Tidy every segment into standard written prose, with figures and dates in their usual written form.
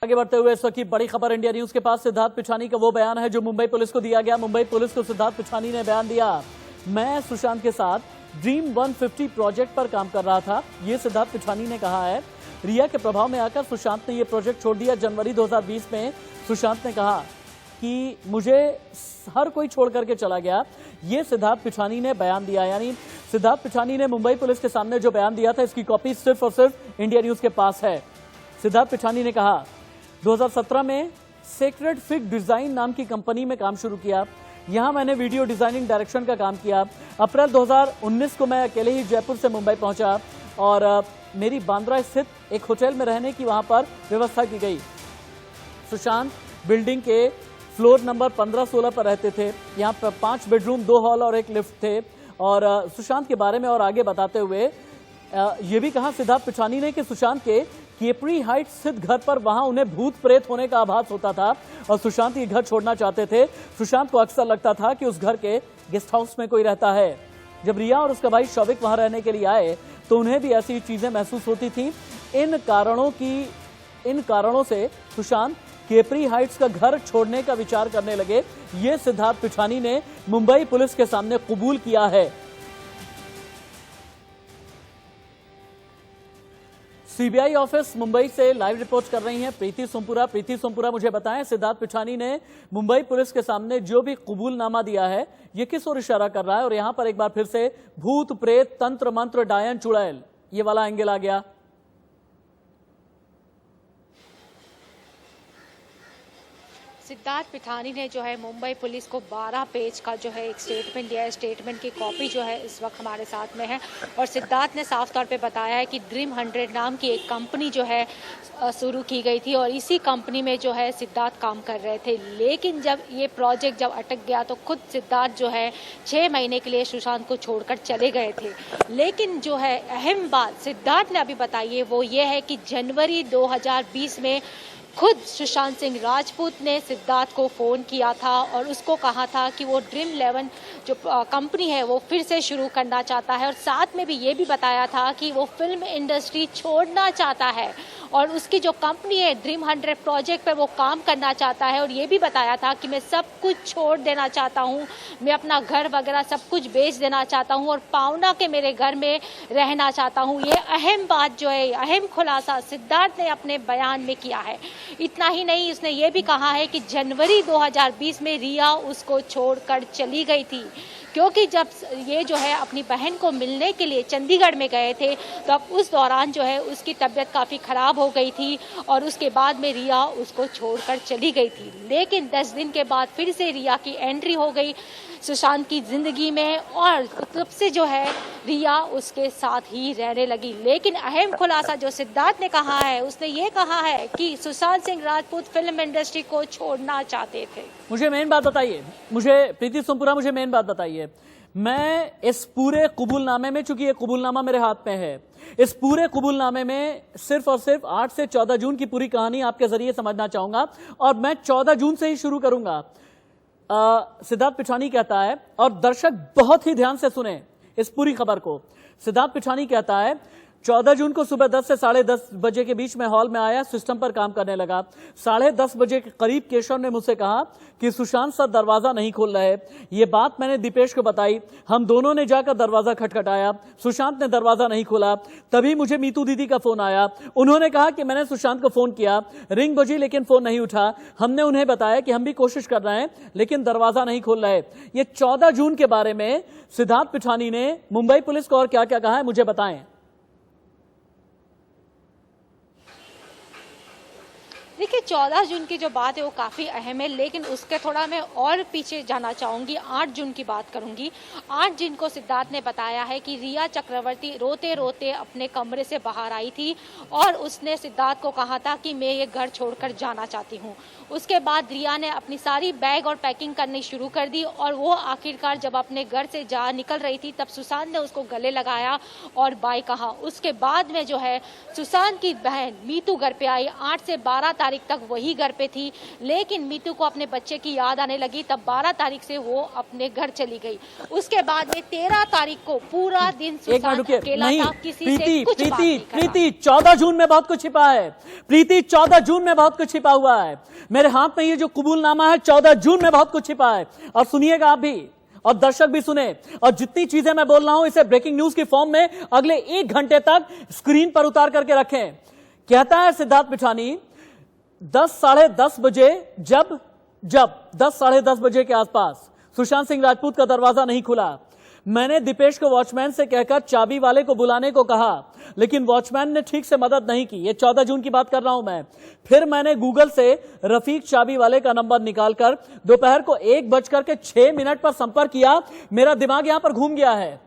आगे बढ़ते हुए इस वक्त की बड़ी खबर इंडिया न्यूज के पास। सिद्धार्थ पिछानी का वो बयान है जो मुंबई पुलिस को दिया गया। मुंबई पुलिस को सिद्धार्थ पिछानी ने बयान दिया, मैं सुशांत के साथ ड्रीम 150 प्रोजेक्ट पर काम कर रहा था। ये सिद्धार्थ पिछानी ने कहा है। रिया के प्रभाव में आकर सुशांत ने ये प्रोजेक्ट छोड़ दिया। जनवरी 2020 में सुशांत ने कहा कि मुझे हर कोई छोड़ करके चला गया। ये सिद्धार्थ पिछानी ने बयान दिया। यानी सिद्धार्थ पिछानी ने मुंबई पुलिस के सामने जो बयान दिया था, इसकी कॉपी सिर्फ और सिर्फ इंडिया न्यूज के पास है। सिद्धार्थ पिछानी ने कहा 2017 में सेक्रेड फिग डिजाइन नाम की कंपनी में काम शुरू किया। यहां मैंने वीडियो डिजाइनिंग डायरेक्शन का काम किया। अप्रैल 2019 को मैं अकेले ही जयपुर से मुंबई पहुंचा और मेरी बांद्रा स्थित एक होटल में रहने की वहां पर व्यवस्था की गई। सुशांत बिल्डिंग के फ्लोर नंबर 15-16 पर रहते थे। यहाँ पर 5 बेडरूम, 2 हॉल और 1 लिफ्ट थे। और सुशांत के बारे में और आगे बताते हुए ये भी कहा सिद्धार्थ पिछानी ने कि सुशांत के केपरी हाइट स्थित घर पर वहां उन्हें भूत प्रेत होने का आभास होता था और सुशांत ये घर छोड़ना चाहते थे। सुशांत को अक्सर लगता था कि उस घर के गेस्ट हाउस में कोई रहता है। जब रिया और उसका भाई शौविक वहां रहने के लिए आए तो उन्हें भी ऐसी चीजें महसूस होती थी। इन कारणों से सुशांत केपरी हाइट्स का घर छोड़ने का विचार करने लगे। ये सिद्धार्थ पिछानी ने मुंबई पुलिस के सामने कबूल किया है। सीबीआई ऑफिस मुंबई से लाइव रिपोर्ट कर रही हैं प्रीति सोमपुरा। प्रीति सोमपुरा, मुझे बताएं सिद्धार्थ पिछानी ने मुंबई पुलिस के सामने जो भी कबूलनामा दिया है, ये किस ओर इशारा कर रहा है? और यहां पर एक बार फिर से भूत प्रेत, तंत्र मंत्र, डायन चुड़ैल, ये वाला एंगल आ गया। सिद्धार्थ पिछानी ने जो है मुंबई पुलिस को 12 पेज का जो है एक स्टेटमेंट दिया है। स्टेटमेंट की कॉपी जो है इस वक्त हमारे साथ में है और सिद्धार्थ ने साफ तौर पे बताया है कि ड्रीम 100 नाम की एक कंपनी जो है शुरू की गई थी और इसी कंपनी में जो है सिद्धार्थ काम कर रहे थे। लेकिन जब ये प्रोजेक्ट जब अटक गया तो खुद सिद्धार्थ जो है 6 महीने के लिए सुशांत को छोड़कर चले गए थे। लेकिन जो है अहम बात सिद्धार्थ ने अभी बताई है वो ये है कि जनवरी 2020 में खुद सुशांत सिंह राजपूत ने सिद्धार्थ को फ़ोन किया था और उसको कहा था कि वो ड्रीम 11 जो कंपनी है वो फिर से शुरू करना चाहता है और साथ में भी ये भी बताया था कि वो फिल्म इंडस्ट्री छोड़ना चाहता है और उसकी जो कंपनी है ड्रीम 100 प्रोजेक्ट पर वो काम करना चाहता है। और ये भी बताया था कि मैं सब कुछ छोड़ देना चाहता हूँ, मैं अपना घर वगैरह सब कुछ बेच देना चाहता हूँ और पावना के मेरे घर में रहना चाहता हूँ। ये अहम बात जो है, अहम खुलासा सिद्धार्थ ने अपने बयान में किया है। इतना ही नहीं, उसने ये भी कहा है कि जनवरी 2020 में रिया उसको छोड़कर चली गई थी क्योंकि जब ये जो है अपनी बहन को मिलने के लिए चंडीगढ़ में गए थे तो अब उस दौरान जो है उसकी तबीयत काफ़ी ख़राब हो गई थी और उसके बाद में रिया उसको छोड़कर चली गई थी। लेकिन 10 दिन के बाद फिर से रिया की एंट्री हो गई सुशांत की ज़िंदगी में और तब से जो है रिया उसके साथ ही रहने लगी। लेकिन अहम खुलासा जो सिद्धार्थ ने कहा है, उसने ये कहा है कि सुशांत सिंह राजपूत फिल्म इंडस्ट्री को छोड़ना चाहते थे। मुझे मेन बात बताइए, मुझे प्रीति सोमपुरा मुझे मेन बात बताइए। मैं इस पूरे कबूलनामे में, चूंकि ये कबूलनामा मेरे हाथ में है, इस पूरे कबूलनामे में सिर्फ और सिर्फ 8 से 14 जून की पूरी कहानी आपके जरिए समझना चाहूंगा और मैं 14 जून से ही शुरू करूंगा। सिद्धार्थ पिछानी कहता है, और दर्शक बहुत ही ध्यान से सुने इस पूरी खबर को। सिद्धार्थ पिछानी कहता है 14 जून को सुबह 10 से 10:30 बजे के बीच में हॉल में आया, सिस्टम पर काम करने लगा। 10:30 बजे के करीब केशव ने मुझसे कहा कि सुशांत सर दरवाजा नहीं खोल रहे। ये बात मैंने दीपेश को बताई। हम दोनों ने जाकर दरवाजा खटखटाया, सुशांत ने दरवाजा नहीं खोला। तभी मुझे मीतू दीदी का फोन आया। उन्होंने कहा कि मैंने सुशांत को फोन किया, रिंग बजी लेकिन फोन नहीं उठा। हमने उन्हें बताया कि हम भी कोशिश कर रहे हैं लेकिन दरवाजा नहीं खोल रहे। ये 14 जून के बारे में सिद्धार्थ पिछानी ने मुंबई पुलिस को और क्या क्या कहा है, मुझे बताएं। देखिए 14 जून की जो बात है वो काफ़ी अहम है, लेकिन उसके थोड़ा मैं और पीछे जाना चाहूँगी। 8 जून की बात करूँगी। 8 जून को सिद्धार्थ ने बताया है कि रिया चक्रवर्ती रोते रोते अपने कमरे से बाहर आई थी और उसने सिद्धार्थ को कहा था कि मैं ये घर छोड़कर जाना चाहती हूँ। उसके बाद रिया ने अपनी सारी बैग और पैकिंग करनी शुरू कर दी और वो आखिरकार जब अपने घर से निकल रही थी तब सुशांत ने उसको गले लगाया और बाय कहा। उसके बाद में जो है सुशांत की बहन मीतू घर पे आई। 8 से 12 तारीख तारीख तक वही घर पे थी, लेकिन मीतू को अपने बच्चे की याद आने लगी, तब 12 तारीख से वो अपने घर चली गई। उसके बाद में 13 तारीख को पूरा दिन सुशांत अकेला था, किसी से कुछ बात नहीं करा। प्रीति 14 जून में बहुत कुछ छिपा है। प्रीति 14 जून में बहुत कुछ छिपा हुआ है। मेरे हाथ में ये जो कबूलनामा है, 14 जून में बहुत कुछ छिपा है। और सुनिएगा आप भी और दर्शक भी सुने, और जितनी चीजें मैं बोल रहा हूं इसे ब्रेकिंग न्यूज की फॉर्म में अगले 1 घंटे तक स्क्रीन पर उतार करके रखें। कहता है सिद्धार्थ पिठानी 10 साढ़े 10 बजे जब 10 साढ़े 10 बजे के आसपास सुशांत सिंह राजपूत का दरवाजा नहीं खुला, मैंने दीपेश को वॉचमैन से कहकर चाबी वाले को बुलाने को कहा, लेकिन वॉचमैन ने ठीक से मदद नहीं की। ये 14 जून की बात कर रहा हूं मैं। फिर मैंने गूगल से रफीक चाबी वाले का नंबर निकालकर दोपहर को 1:06 पर संपर्क किया। मेरा दिमाग यहां पर घूम गया है।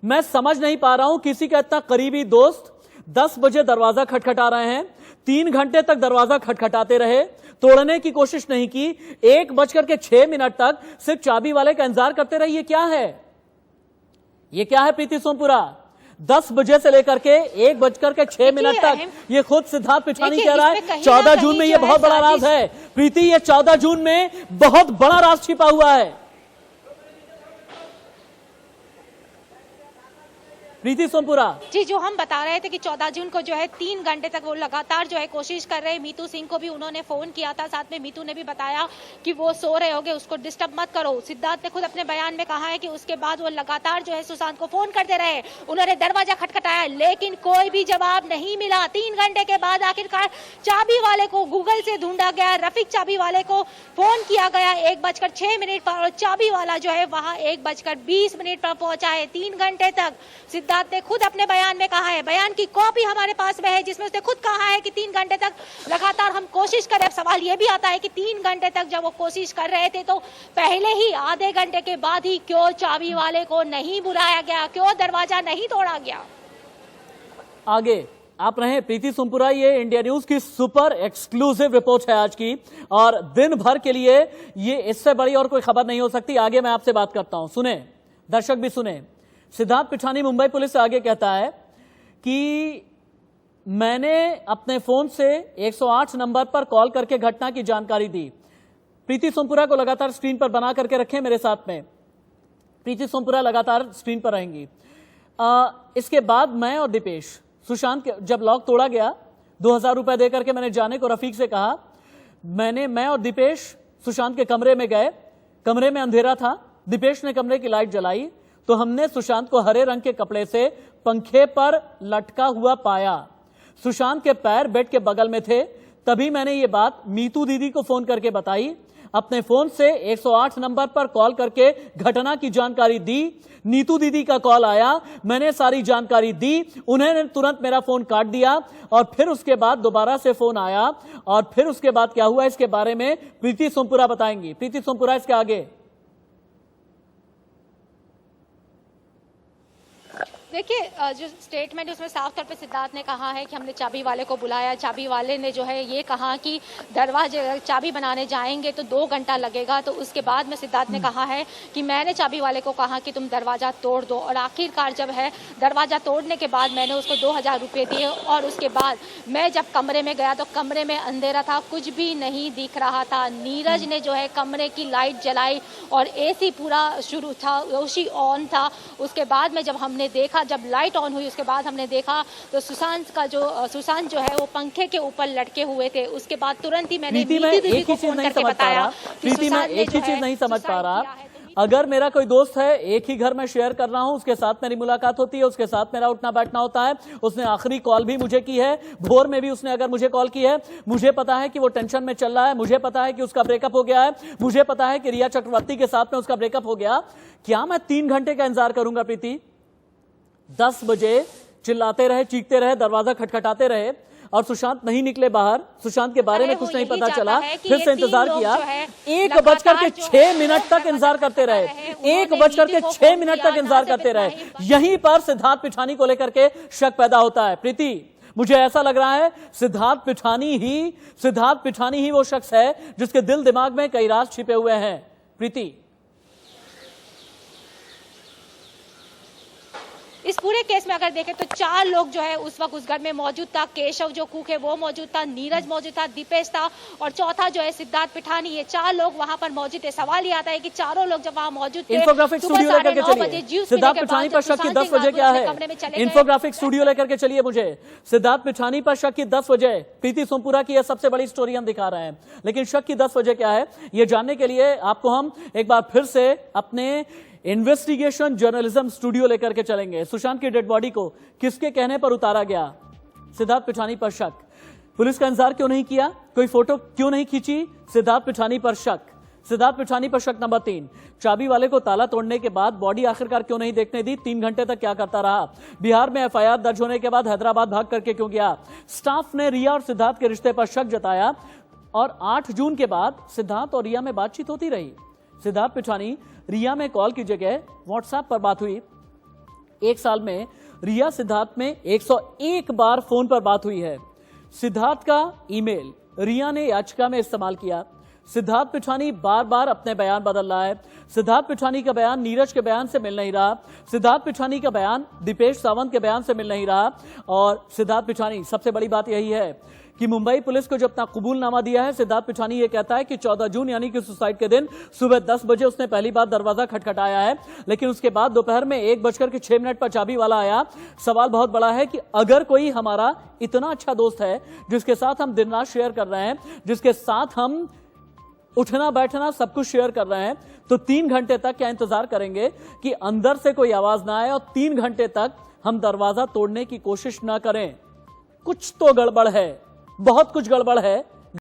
मैं समझ नहीं पा रहा हूं, किसी का इतना करीबी दोस्त 10 बजे दरवाजा खटखटा रहे हैं, 3 घंटे तक दरवाजा खटखटाते रहे, तोड़ने की कोशिश नहीं की, 1:06 तक सिर्फ चाबी वाले का इंतजार करते रहे। ये क्या है प्रीति सोमपुरा? 10 बजे से लेकर के 1:06 तक ये खुद सिद्धार्थ पिठानी कह रहा है 14 जून में ये बहुत बड़ा राज है। प्रीति, ये 14 जून में बहुत बड़ा राज छिपा हुआ है। प्रीति सोमपुरा जी, जो हम बता रहे थे कि 14 जून को जो है 3 घंटे तक वो लगातार जो है कोशिश कर रहे। मीतू सिंह को भी उन्होंने फोन किया था, साथ में मीतू ने भी बताया कि वो सो रहे होंगे, उसको डिस्टर्ब मत करो। सिद्धार्थ ने खुद अपने बयान में कहा है कि उसके बाद वो लगातार जो है सुशांत को फोन करते रहे, उन्होंने दरवाजा खटखटाया, लेकिन कोई भी जवाब नहीं मिला। 3 घंटे के बाद आखिरकार चाबी वाले को गूगल से ढूंढा गया, रफीक चाबी वाले को फोन किया गया 1:06 पर, और चाबी वाला जो है वहां 1:20 पर पहुंचा है। 3 घंटे तक सिद्धार्थ ने खुद अपने बयान में कहा है, बयान की कॉपी हमारे पास में है, जिसमें उसने खुद कहा है कि 3 घंटे तक लगातार हम कोशिश करें। अब सवाल यह भी आता है कि 3 घंटे तक जब वो कोशिश कर रहे थे तो पहले ही आधे घंटे के बाद ही क्यों चाबी वाले को नहीं बुलाया गया, क्यों दरवाजा नहीं तोड़ा गया? आगे आप रहे प्रीति सोमपुरा। ये इंडिया न्यूज की सुपर एक्सक्लूसिव रिपोर्ट है आज की, और दिन भर के लिए ये इससे बड़ी और कोई खबर नहीं हो सकती। आगे मैं आपसे बात करता हूं, सुने दर्शक भी सुने। सिद्धार्थ पिठानी मुंबई पुलिस से आगे कहता है कि मैंने अपने फोन से 108 नंबर पर कॉल करके घटना की जानकारी दी। प्रीति सोमपुरा को लगातार स्क्रीन पर बना करके रखें मेरे साथ में। प्रीति सोमपुरा लगातार स्क्रीन पर रहेंगी। इसके बाद मैं और दीपेश, सुशांत के जब लॉक तोड़ा गया, 2000 रुपए देकर के मैंने जाने को रफीक से कहा। मैं और दीपेश सुशांत के कमरे में गए। कमरे में अंधेरा था, दीपेश ने कमरे की लाइट जलाई तो हमने सुशांत को हरे रंग के कपड़े से पंखे पर लटका हुआ पाया। सुशांत के पैर बेड के बगल में थे। तभी मैंने ये बात मीतू दीदी को फोन करके बताई। अपने फोन से 108 नंबर पर कॉल करके घटना की जानकारी दी। नीतू दीदी का कॉल आया, मैंने सारी जानकारी दी, उन्होंने तुरंत मेरा फोन काट दिया, और फिर उसके बाद दोबारा से फोन आया, और फिर उसके बाद क्या हुआ इसके बारे में प्रीति सोमपुरा बताएंगी। प्रीति सोमपुरा, इसके आगे देखिए, जो स्टेटमेंट उसमें साफ तौर पे सिद्धार्थ ने कहा है कि हमने चाबी वाले को बुलाया। चाबी वाले ने जो है ये कहा कि दरवाजे चाबी बनाने जाएंगे तो 2 घंटा लगेगा। तो उसके बाद में सिद्धार्थ ने कहा है कि मैंने चाबी वाले को कहा कि तुम दरवाजा तोड़ दो, और आखिरकार जब है दरवाजा तोड़ने के बाद मैंने उसको 2000 रुपये दिए, और उसके बाद मैं जब कमरे में गया तो कमरे में अंधेरा था, कुछ भी नहीं दिख रहा था। नीरज ने जो है कमरे की लाइट जलाई और AC पूरा शुरू था, AC ऑन था। उसके बाद में जब हमने देखा, जब लाइट ऑन हुई उसके बाद हमने देखा तो सुशांत जो है वो पंखे के ऊपर लटके हुए थे। उसके बाद तुरंत ही मैंने मीतू दीदी को फोन करके बताया कि सुशांत ने जो है नहीं समझ पा रहा। अगर मेरा कोई दोस्त है, एक ही घर में शेयर कर रहा हूं, उसके साथ मेरी मुलाकात होती है, उसके साथ मेरा उठना बैठना होता है, उसने आखिरी कॉल भी मुझे की है, भोर में भी उसने अगर मुझे कॉल की है, मुझे पता है कि वो टेंशन में चल रहा है, मुझे पता है कि उसका ब्रेकअप हो गया है, मुझे पता है कि रिया चक्रवर्ती के साथ में उसका ब्रेकअप हो गया, क्या मैं 3 घंटे का इंतजार करूंगा प्रीति? 10 बजे चिल्लाते रहे, चीखते रहे, दरवाजा खटखटाते रहे, और सुशांत नहीं निकले बाहर। सुशांत के बारे में कुछ नहीं पता चला, फिर से इंतजार किया। 1:06 तक इंतजार करते रहे, 1:06 तक इंतजार करते रहे। यहीं पर सिद्धार्थ पिठानी को लेकर के शक पैदा होता है। प्रीति, मुझे ऐसा लग रहा है सिद्धार्थ पिठानी ही वो शख्स है जिसके दिल दिमाग में कई राज छिपे हुए हैं। प्रीति, इस पूरे केस में अगर देखें तो 4 लोग जो है उस वक्त उस घर में मौजूद था। केशव जो कुक है वो मौजूद था, नीरज मौजूद था, दीपेश था और चौथा जो है सिद्धार्थ पिठानी। ये 4 लोग वहां पर मौजूद थे। सवाल ये आता है कि चारों लोग जब वहां मौजूद थे, इंफोग्राफिक स्टूडियो लेकर के चलिए। सिद्धार्थ पिठानी पर शक की 10 वजह क्या है? इंफोग्राफिक स्टूडियो लेकर के चलिए मुझे। सिद्धार्थ पिठानी पर शक की 10 वजह, प्रीति सोमपुरा की यह सबसे बड़ी स्टोरी हम दिखा रहे हैं, लेकिन शक की 10 वजह क्या है ये जानने के लिए आपको हम एक बार फिर से अपने इन्वेस्टिगेशन जर्नलिज्म स्टूडियो लेकर के चलेंगे। सुशांत की डेड बॉडी को किसके कहने पर उतारा गया? सिद्धार्थ पिठानी पर शक। पुलिस का इंतजार क्यों नहीं किया? कोई फोटो क्यों नहीं खींची? सिद्धार्थ पिठानी पर शक। सिद्धार्थ पिठानी पर शक नंबर 3, चाबी वाले को ताला तोड़ने के बाद बॉडी आखिरकार क्यों नहीं देखने दी? 3 घंटे तक क्या करता रहा? बिहार में एफआईआर दर्ज होने के बाद हैदराबाद भाग करके क्यों गया? स्टाफ ने रिया और सिद्धार्थ के रिश्ते पर शक जताया और 8 जून के बाद सिद्धार्थ और रिया में बातचीत होती रही। सिद्धार्थ पिठानी रिया में कॉल की जगह व्हाट्सएप पर बात हुई। 1 साल में रिया सिद्धार्थ में 101 बार फोन पर बात हुई है। सिद्धार्थ का ईमेल रिया ने याचिका में इस्तेमाल किया। सिद्धार्थ पिठानी बार बार अपने बयान बदल रहा है। सिद्धार्थ पिठानी का बयान नीरज के बयान से मिल नहीं रहा। सिद्धार्थ पिठानी का बयान दीपेश सावंत के बयान से मिल नहीं रहा। और सिद्धार्थ पिठानी, सबसे बड़ी बात यही है कि मुंबई पुलिस को जो अपना कबूलनामा दिया है, सिद्धार्थ पिठानी ये कहता है कि 14 जून यानी कि सुसाइड के दिन सुबह 10 बजे उसने पहली बार दरवाजा खटखटाया है, लेकिन उसके बाद दोपहर में 1:06 पर चाबी वाला आया। सवाल बहुत बड़ा है कि अगर कोई हमारा इतना अच्छा दोस्त है जिसके साथ हम दिन रात शेयर कर रहे हैं, जिसके साथ हम उठना बैठना सब कुछ शेयर कर रहे हैं, तो 3 घंटे तक क्या इंतजार करेंगे कि अंदर से कोई आवाज ना आए और 3 घंटे तक हम दरवाजा तोड़ने की कोशिश ना करें? कुछ तो गड़बड़ है, बहुत कुछ गड़बड़ है।